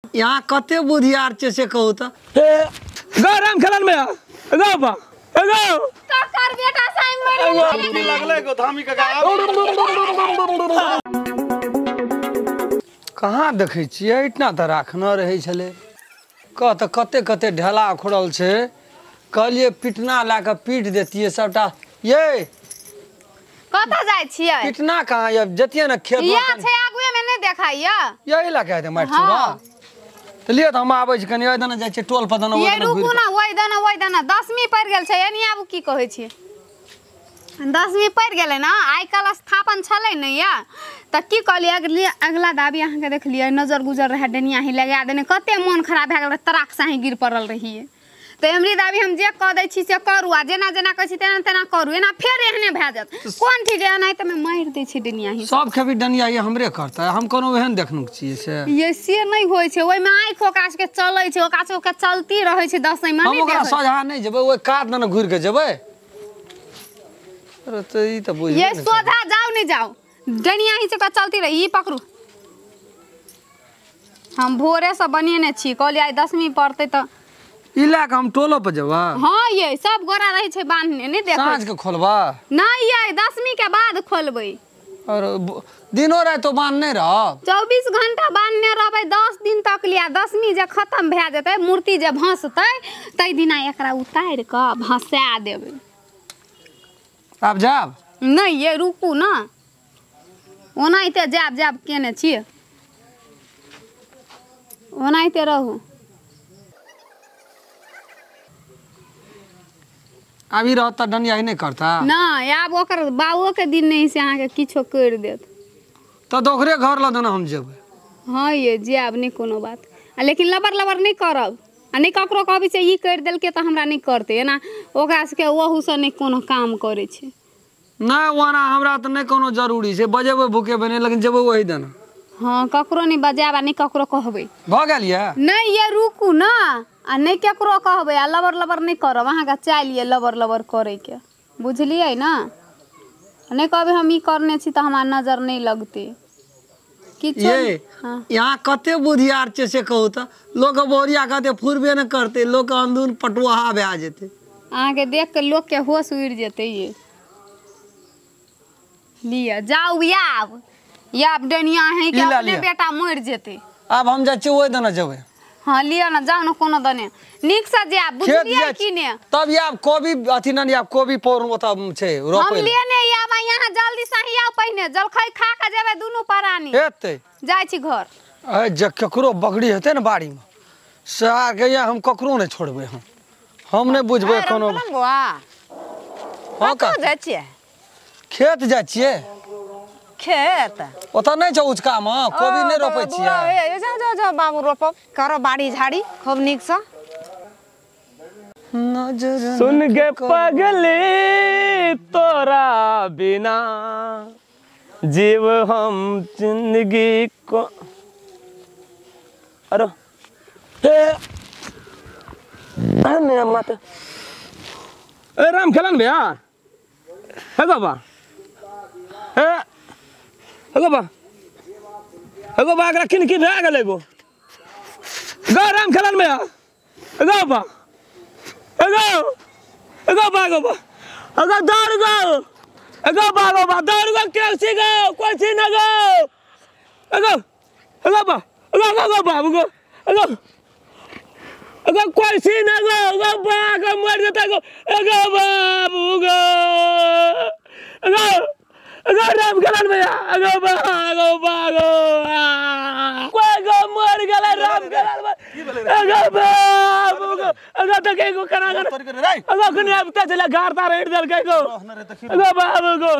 यहाँ कते बुधियार छे से कहू त गरम खेलन में गो बा गो का कर बेटा साईं मर लगले गो धामी का कहाँ देखे छियै इतना त राखना रहे छले कते कते ढेला उखड़ल छे कहलिए पिटना ला के पीट देतिए सबटा ये कता जाय छियै पिटना कहाँ ये जतिए न खेत या छै आगुए में नहीं देखाइया यही ला के मार छुरा त लियो त हम आबै छी कनी ओइ दना जाय छी टोल पर दना ये रुकू ना ओइ दना 10वीं पढ़ गेल छै एनी आबू की कहै छी 10वीं पढ़ गेलै ना आइ काल स्थापन छलै नै या त की कहलिए अगला दाबी अहाँ के देखलिए नजर गुजर रहे डनिया ही लगा देने कते मन खराब भ गेल तराक साही गिर पड़ल रहिए तो एमरी दाबी हम जे कह दै छी से करू आ जेना जेना कहै छी तेना तेना करू एना फेर एहने भ जात कोन ठीक है नहीं त मैं मार दै छी डनिया ही सब खेबी डनिया ये हमरे करता हम कोनो एहन देखनु छियै से ये से नहीं होय छै ओइ में आंख ओकास के चलै छै ओकास के चलती रहै छै 10 में नहीं हम ओकरा सोझा नहीं जेबै ओइ काट दना घुर के जेबै अरे त ई त बुझ ये सोझा जाओ नहीं जाओ डनिया ही से का चलती रही पकड़ू हम भोरे से बनिए छी कहलिए आई 10वीं पढ़ते त इला के हम टोलो पर जेबा हां ये सब गोरा रही छै बांधने नहीं देखो साँझ के खोलबा नहीं ये 10वीं के बाद खोलबै और दिनो रात तो बांध नहीं रह 24 घंटा बांधने रहबै 10 दिन तक लिया 10वीं जे खत्म भ जेतै मूर्ति जे भसतै तै दिना एकरा उतार के भसा देबै आप जाब नहीं ये रुकू ना ओनाइते जाब केने छियै ओनाइते रहू अभी रहता डनिया ही नहीं करता ना आब ओकर बाबू के दिन नहीं से अहाँ के किछो कर देत तो दोखरे घर ल देना हम जेबै हाँ ये जाब नहीं कोनो बात लेकिन लबर नहीं करब आ नहीं ककरो कहबी से ई कर देलके तो हमरा नहीं करते ना ओकरा से ओहू से नहीं कोनो काम करे छै नहीं वाना हमरा तो नहीं कोनो जरूरी छै बजेबै भूखे बने लेकिन जेबै वही देना हाँ ककरो नहीं बजाब आ नहीं ककरो कहबै भ गेल ये नहीं ये रुकू ना आ नहीं ककरो कहबै आ लबर नहीं करब अहाँ का चाहिए लबर करे के बुझलिए ना नहीं कहबै हम ई करने छी तो हमार नजर नहीं लगते किछो ये हाँ। यहाँ कते बुधियार छे से कहू त लोग बोरिया कहते फुरबे न करते लोग अंदून पटुहा भे जेते अहाँ के देख के लोग के होश उड़ जेते ये लिया जाओ याब डनिया है कि अपने बेटा मर जेते अब हम जा छी ओइ दना जेबै हाँ लिया ना जाओ ना कोनो दने निक से जा बुझलिए कि ने तब याब कोबी अथी न याब कोबी पोर ओता छै रोपै हम लेने याब यहाँ जल्दी से ही आओ पहिने जलखै खा के जेबै दुनू परानी हेतै जाय छी घर ए जे ककरो बगड़ी हेतै न बाड़ी में सार के या हम ककरो नहीं छोड़बै हम नहीं बुझबै कोनो हां का जाय छियै खेत जाय छियै खेत ओता नहीं छ उचका में कोबी नहीं रोपै छियै जा बाबू रोपब करो बाड़ी झाड़ी खूब नीक से सुन के पगले तोरा बिना जीव हम जिंदगी को अरे मेरा मत ए राम खेलन भैया है बाबा एगो बाग रखिन की भए गेलै गो राम खेलन में एगो बा दौड़ गो दौड़ गो कैसे गो कोई सी न गो बाबू गो कोई सी न गो बाग मर जेतै गो बाबू गो राम खेलन भैया कोई गो मर गेलै राम खेलन बाबू देखे गो कना कने अब त चला गारता रेड दल के गो बाबू गो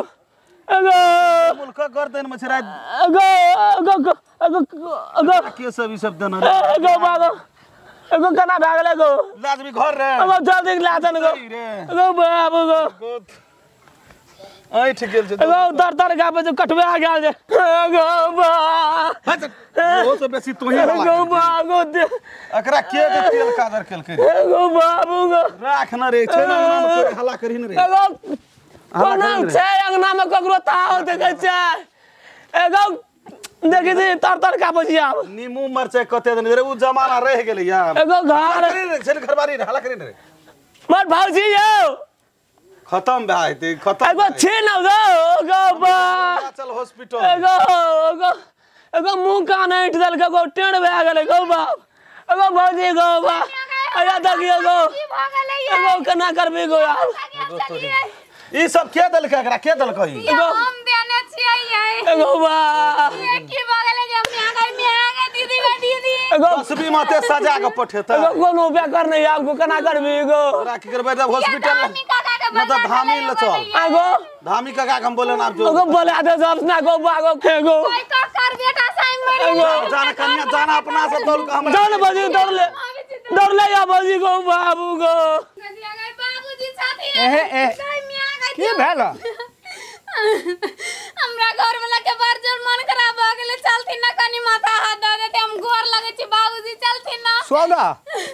मुल्क कर देन में छरा के सब देना गो कना भाग गेलै गो लाजमी घर रे जल्दी लाजन गो बाबू गो आई ठीक गेल छै दर गाबे जो कटवे आ गेल जे गो बा ओ से बेसी तोही गो बा गो दे एकरा के तेल कादर केल के गो बाबू गो राख न रे छै ना में हल्ला करही न रे गो कोना छै अंगना में ककरो ताव देखे छै एगो देखी थी तर का बजिया नीमू मरचाई कते दिन रे उ जमाना रह गेलै यार एगो घर चल घरबारी हला करी रे मर भौजी यौ खत्म भाई ते खत्म एगो छे न दो एगो बा चल हॉस्पिटल एगो मुंह कान ऐठ दल के एगो टेढ़ भए गेलै गो बाप एगो भौजी गो बा अया देखियो गो एगो केना करबे गो यार ई सब के दल के एकरा के दल कही हम देने छियै एगो बा ये की भ गेलै जे में आ गई दीदी के दीदी एगो बसबी माते सजा के पठेता एगो कोनो उपाय करने आपको केना करबे गो तोरा की करबै जब हॉस्पिटल मतलब धामी ल चल एगो धामी काका हम बोले ना जो एगो बोला दे जब ना गो बागो एगो कोई का कर बेटा साईं मर जाना कन्या जाना अपना से दौड़ के हम दौड़ बजी दौड़ ले या बजी गो बाबू गो बाबूजी साथी ए की भेल हमरा घर वाला के बार जोर मन खराब भ गेले चलथिन ना कनी माथा हाथ द देते हम गोर लगे छी बाबूजी चलथिन ना सोना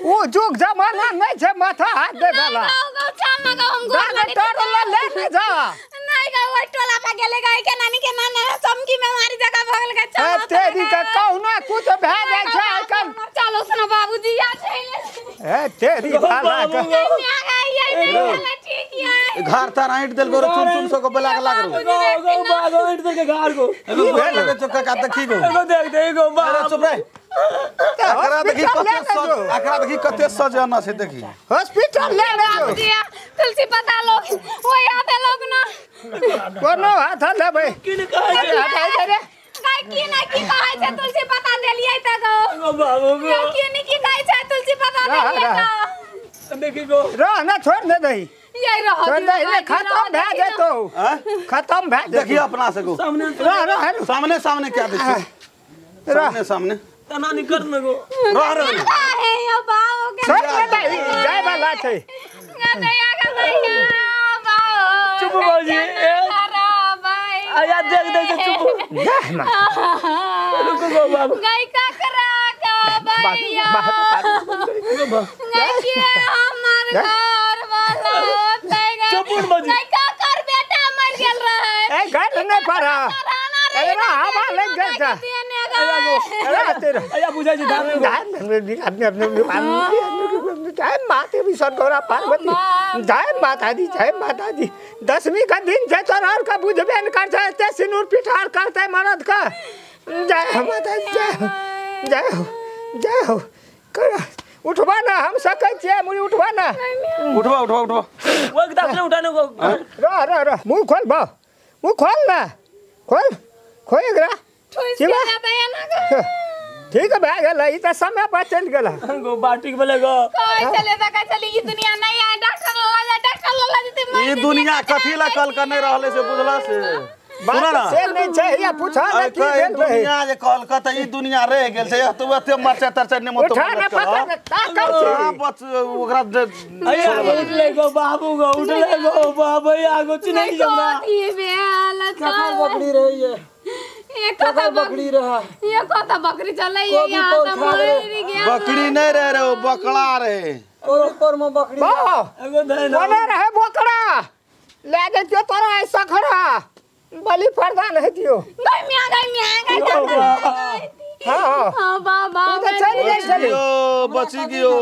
वो जुग जमाना नहीं छे माथा हाथ दे वाला गौ चाम ना हम गोर लगे डॉक्टर ले ले जा नहीं गौ ओइ टोला पे गेले गाय के नानी के नाना चमकी में मारी जगह भ गेल के चल तेरी का कहना कुछ भे जाय छे आइकन चलो सुना बाबूजी या छै ए तेरी भाला का ठीक है घर तार आइट देल गोरो चुन सो को बला के लाग गो बागो इट के घर को एगो भेल लगे चुका का देखी गो एगो देख दे गो बा अरे चुप रे एकरा देखी कते सजना से देखी हॉस्पिटल ले ले जो बाबूजी तुलसी पता लोग वो आते लोग ना कोनो हाथ ले भाई किन कहे हटाई दे रे काय की ना की कहे छै तुलसी पता देलियै त गो गो बाबू गो की नहीं की कहे छै तुलसी पता देलियै त देखी गो रह ना छोड़ दे दही यही रह छोड़ दे ये खत्म भे जेतो खत्म भे देखिए अपना से गो सामने रह सामने सामने क्या देखी सामने सामने तना नहीं कर न गो रह रे है यो बाबू के छोड़ दे दही जाय वाला छे गदया के भैया बाबू चुप बाबूजी खराब है आया देख दे चुप रुको गो बाबू गई का करा का भैया गई के हमार घर वाला होते गई चुप बाबूजी गई का कर बेटा मर गेल रहे ए घर नहीं पड़ा अरे हवा लग गया था अरे तेरा आया बुझा जी धान गो अपने जय माते भी सदगौरा पार्वती जय माता दी 10वीं का दिन छे तोर और का बुझबे न कर छे सिनुर पिठार करते मरद का जय माता जय हो कर उठवा ना हम सकै छियै मुड़ी उठवा ना उठवा वो एकदम से उठाने को रह मुंह खोल बा मुंह खोल ना खोल एकरा ठोइस के ना ठीक है भाग गेल ई त समय पर चल गेल गो बाटी के बोले गो कोई चले त का चली ई दुनिया नहीं है डॉक्टर ला जते ई दुनिया कथी ला कल करने रहले से बुझला से सुना ना से नहीं छै या पूछा ना की भेल भाई दुनिया जे कल कत ई दुनिया रह गेल छै तू एते मरचा तरचा ने मत उठा ना पकड़ ताकत बच ओकरा आया उठ ले गो बाबू गो उठ ले गो बाबू आगो चिन्ह जमना ये बेहाल कखन बकरी रही है ये कखन बकरी रहा ये कता बकरी चले ये यहां त मर गया बकरी नहीं रहे वो बकला रहे और ऊपर में बकरी बा एगो दे ना कोने रहे बोकड़ा ले दे जो तोरा ऐसा खड़ा बलि प्रदान है दियो गई हां बाबा तो चल गेल छली यो बची गयो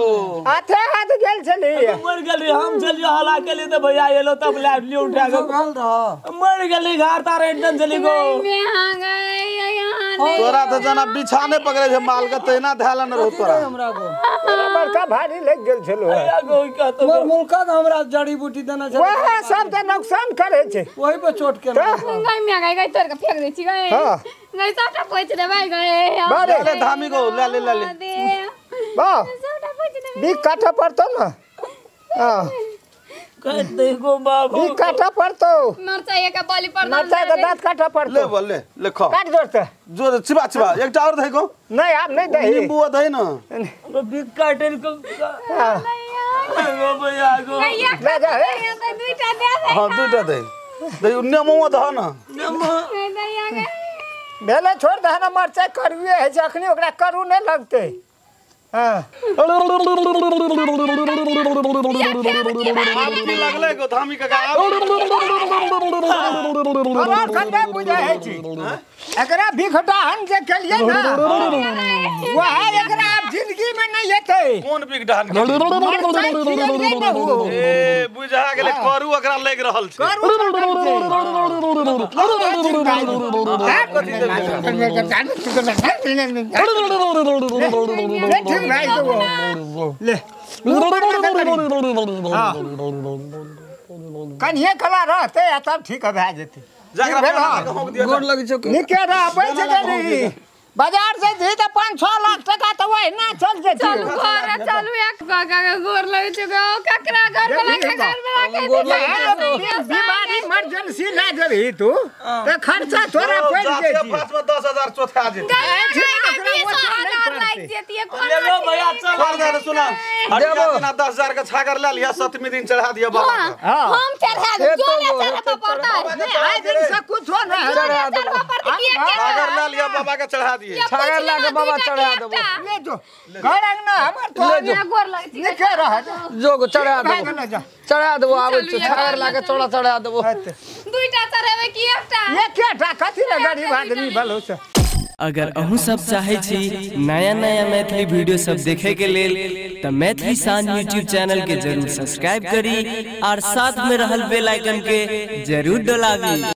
हाथे हाथ गेल छली मर गेली हम चलियो हला के लिए तो भैया एलो तब लाइट लियो उठा के मर गेली घर तार एकदम चली गो मैं आ गई यहां तोरा तो जना बिछाने पकड़े छे माल के तैना धालन रहो तोरा हमरा को बड़का भारी लग गेल छलो आया गो का तो मोर मुल्का हमरा जड़ी बूटी देना छै वह सब त नुकसान करे छे वही पे चोट के गई मैं गई तोर के फेंक दे छी गई हां गई सबटा पोछ दे भाई गई बारे ले धामी को ले बा सबटा पोछ दे बी काटा पड़तो ना हां कह दे गो बाबू बी काटा पड़तो मरचा एक बलि पर नचा के दांत काटा पड़तो ले बोल ले खा काट जोरते जो चिबा एकटा और दे को नहीं आप नहीं दही नींबू दे ना बिग काटन को हां गो भैया गो ले जा ये तो दुईटा दे हां दुटा दे नेमो द ना दैया गई भेले छोड़ दे ना मरचाई करुए है जखनी ओकरा करू नहीं लगते हां आपकी लगले को धामी का और खड्डा बुझे है छी एकरा बिखटा हन जे कलिए ना वह एकरा आप जिंदगी में नहीं लेते कौन बिग डान ए बुझा गेले करू एकरा लेग रहल छै ले कन्या कला रहते तब ठीक भए जेते गोर लगे छै निके रह बैठ गेली बाजार से दी तो 5-6 लाख टका तो वही ना चल जेते चलू घर चलू एक काका के गोर लगे छै ककरा घर वाला के घर में राखे बीमारी इमरजेंसी ला देबी तू ते खर्चा तोरा पड़ जेती 10,000 चोथा जे ले लो भैया चल कर दे सुना हटिया ना 10,000 का छागर ले लिया 7वें दिन चढ़ा दिया बाबा का हम चढ़ा दे जो ले चढ़ा पड़ता है आज दिन से कुछ हो ना चढ़ा पड़ता है छागर ले लिया बाबा का चढ़ा दिए छागर ला के बाबा चढ़ा देबो ले जो घर अंगना हमर तो गोर लगे छै निके रह जो चढ़ा देबो ना जा चढ़ा देबो आबै छै छागर ला के चढ़ा देबो दुईटा चढ़ेबे की एकटा एकेटा कथि ले गरीब आदमी भलो से अगर अहू सब चाहे छी नया नया मैथिली वीडियो सब देखे के लेल त मैथिली साँझ यूट्यूब चैनल के जरूर सब्सक्राइब करी और साथ में रहल बेल आइकन के जरूर दबावी।